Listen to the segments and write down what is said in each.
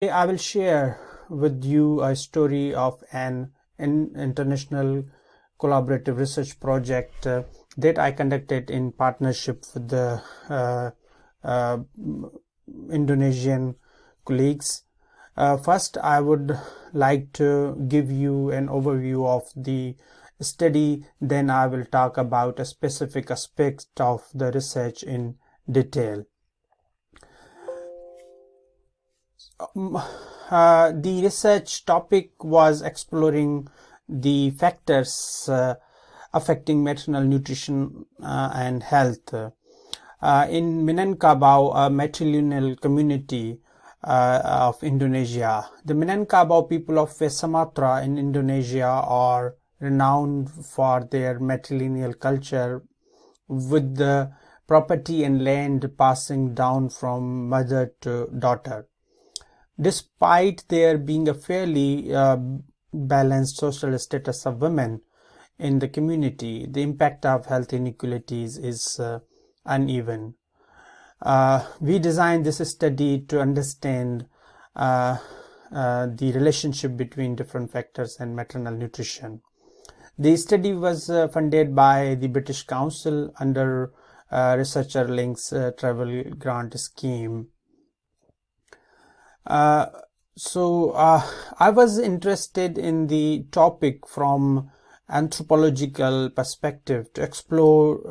I will share with you a story of an international collaborative research project that I conducted in partnership with the uh, Indonesian colleagues. First, I would like to give you an overview of the study, then I will talk about a specific aspect of the research in detail. The research topic was exploring the factors affecting maternal nutrition and health. In Minangkabau, a matrilineal community of Indonesia, the Minangkabau people of West Sumatra in Indonesia are renowned for their matrilineal culture, with the property and land passing down from mother to daughter. Despite there being a fairly balanced social status of women in the community, the impact of health inequalities is uneven. We designed this study to understand the relationship between different factors and maternal nutrition. The study was funded by the British Council under Researcher Links Travel Grant Scheme. I was interested in the topic from anthropological perspective to explore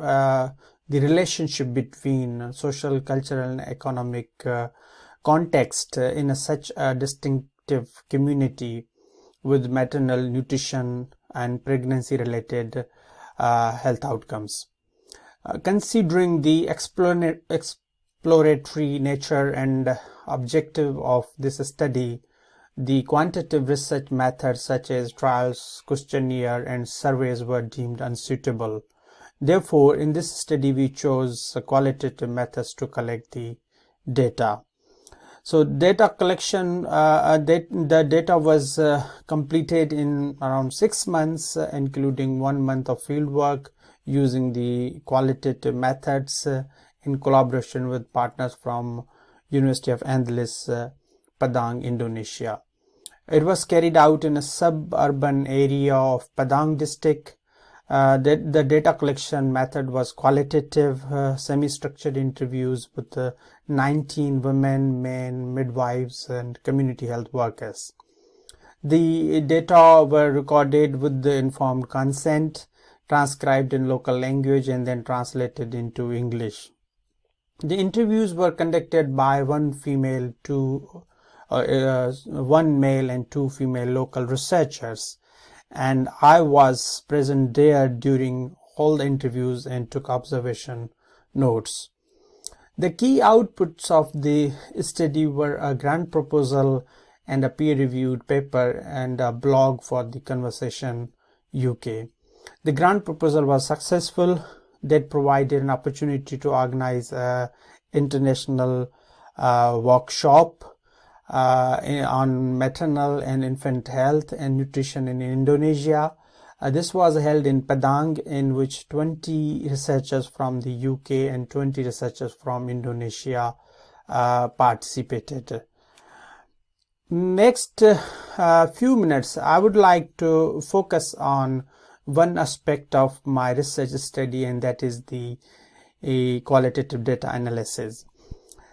the relationship between social, cultural, and economic context in such a distinctive community with maternal nutrition and pregnancy-related health outcomes. Considering the exploratory nature and objective of this study, the quantitative research methods such as trials, questionnaire, and surveys were deemed unsuitable. Therefore, in this study, we chose qualitative methods to collect the data. So data collection, the data was completed in around 6 months, including 1 month of fieldwork using the qualitative methods in collaboration with partners from University of Andalas, Padang, Indonesia. It was carried out in a suburban area of Padang district. The data collection method was qualitative, semi-structured interviews with 19 women, men, midwives, and community health workers. The data were recorded with the informed consent, transcribed in local language, and then translated into English. The interviews were conducted by one male and 2 female local researchers, and I was present there during all the interviews and took observation notes. The key outputs of the study were a grant proposal and a peer-reviewed paper and a blog for the Conversation UK. The grant proposal was successful. That provided an opportunity to organize an international workshop on maternal and infant health and nutrition in Indonesia. This was held in Padang, in which 20 researchers from the UK and 20 researchers from Indonesia participated. Next few minutes, I would like to focus on one aspect of my research study, and that is the qualitative data analysis.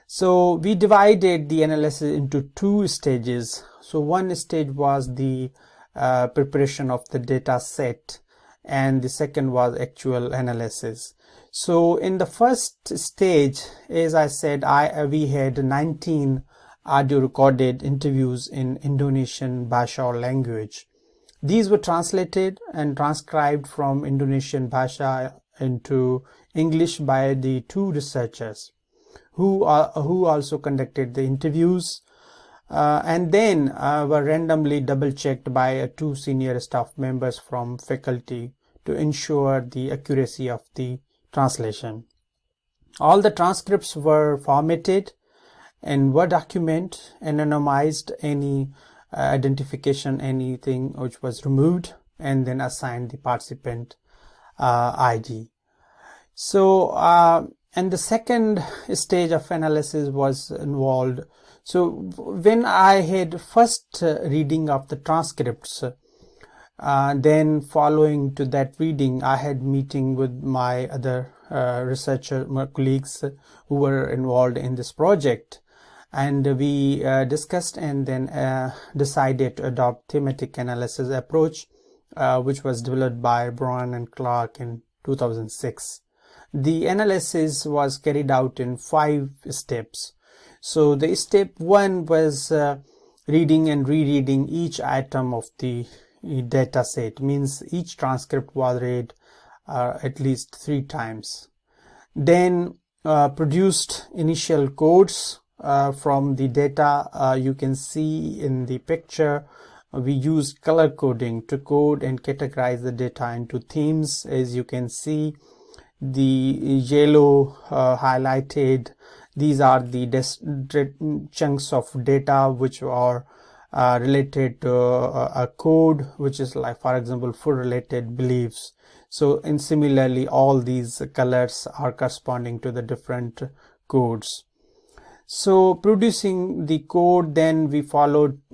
So we divided the analysis into 2 stages. So one stage was the preparation of the data set, and the second was actual analysis. So in the first stage, as I said, we had 19 audio recorded interviews in Indonesian Bahasa or language. These were translated and transcribed from Indonesian Bahasa into English by the 2 researchers who also conducted the interviews and then were randomly double-checked by 2 senior staff members from faculty to ensure the accuracy of the translation. All the transcripts were formatted in Word document, anonymized, any identification, anything which was removed, and then assigned the participant ID. So and the second stage of analysis was involved. So when I had first reading of the transcripts, then following to that reading, I had meeting with my other my colleagues who were involved in this project, and we discussed and then decided to adopt thematic analysis approach, which was developed by Brown and Clark in 2006. The analysis was carried out in 5 steps. So the step 1 was reading and rereading each item of the data set, means each transcript was read at least 3 times. Then produced initial codes from the data. You can see in the picture we used color coding to code and categorize the data into themes. As you can see, the yellow highlighted, these are the chunks of data which are related to a code, which is like, for example, food related beliefs. So, and similarly, all these colors are corresponding to the different codes. So producing the code, then we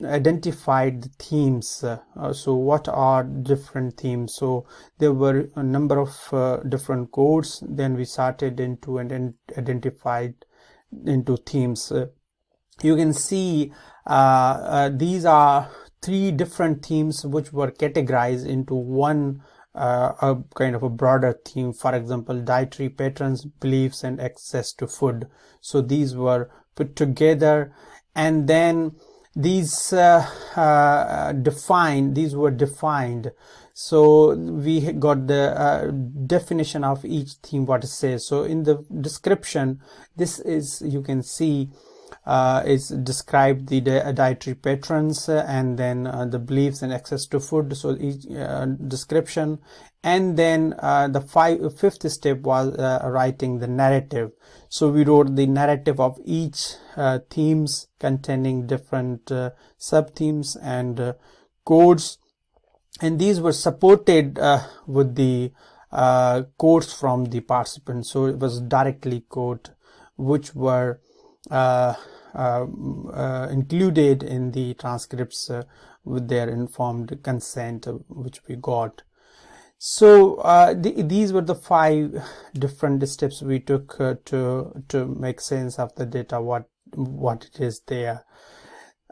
identified the themes. So what are different themes? So there were a number of different codes. Then we started into and identified into themes. You can see these are 3 different themes which were categorized into one a kind of a broader theme. For example, dietary patterns, beliefs, and access to food. So these were put together, and then these were defined. So we got the definition of each theme, what it says. So in the description, this is, you can see, is described the dietary patterns and then the beliefs and access to food. So each description, and then the fifth step was writing the narrative. So we wrote the narrative of each themes containing different sub-themes and codes, and these were supported with the codes from the participants. So it was directly code which were included in the transcripts with their informed consent, which we got. So these were the 5 different steps we took to make sense of the data, what it is there.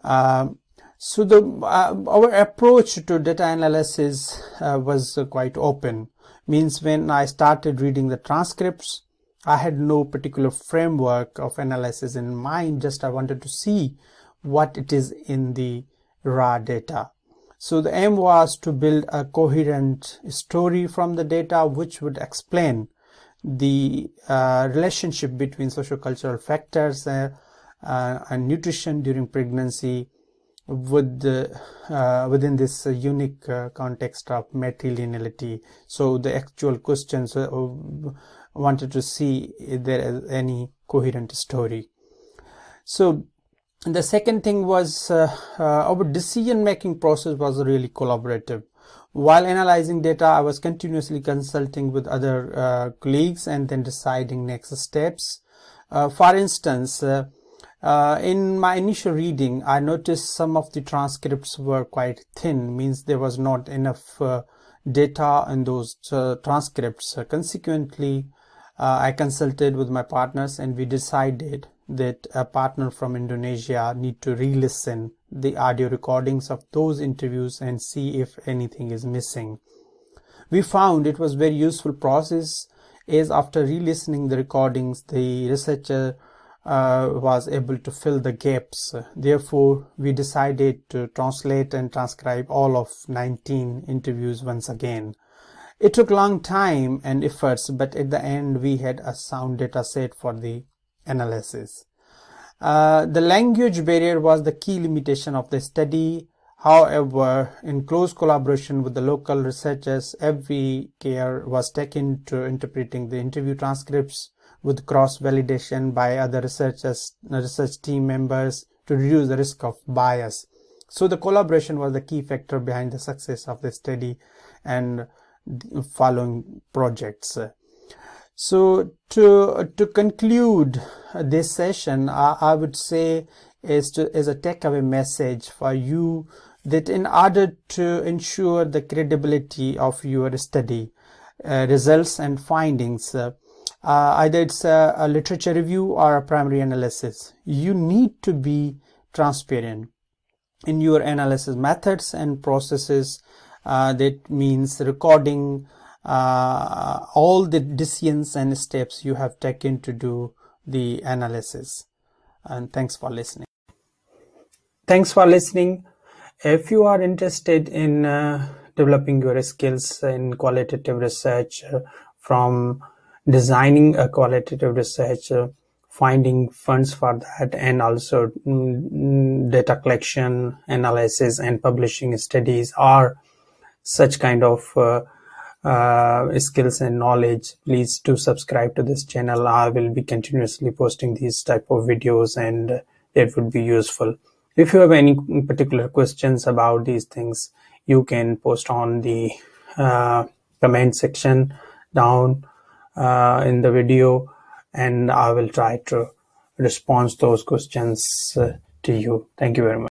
So our approach to data analysis was quite open. Means when I started reading the transcripts, I had no particular framework of analysis in mind. Just I wanted to see what it is in the raw data. So the aim was to build a coherent story from the data which would explain the relationship between sociocultural factors and nutrition during pregnancy within this unique context of matrilineality. So the actual questions wanted to see if there is any coherent story. So the second thing was our decision-making process was really collaborative. While analyzing data, I was continuously consulting with other colleagues and then deciding next steps. For instance, in my initial reading, I noticed some of the transcripts were quite thin, means there was not enough data in those transcripts. Consequently, I consulted with my partners and we decided that a partner from Indonesia need to re-listen the audio recordings of those interviews and see if anything is missing. We found it was very useful process, as after re-listening the recordings, the researcher was able to fill the gaps. Therefore, we decided to translate and transcribe all of 19 interviews once again. It took long time and efforts, but at the end we had a sound data set for the analysis. The language barrier was the key limitation of the study. However, in close collaboration with the local researchers, every care was taken to interpreting the interview transcripts with cross-validation by other research team members to reduce the risk of bias. So the collaboration was the key factor behind the success of the study and following projects. So to conclude this session, I would say is a takeaway message for you, that in order to ensure the credibility of your study results and findings, either it's a literature review or a primary analysis, you need to be transparent in your analysis methods and processes. That means recording all the decisions and steps you have taken to do the analysis. And thanks for listening. If you are interested in developing your skills in qualitative research, from designing a qualitative research, finding funds for that, and also data collection, analysis, and publishing studies, or such kind of skills and knowledge, please do subscribe to this channel. I will be continuously posting these type of videos, and it would be useful. If you have any particular questions about these things, you can post on the comment section down in the video, and I will try to respond those questions to you. Thank you very much.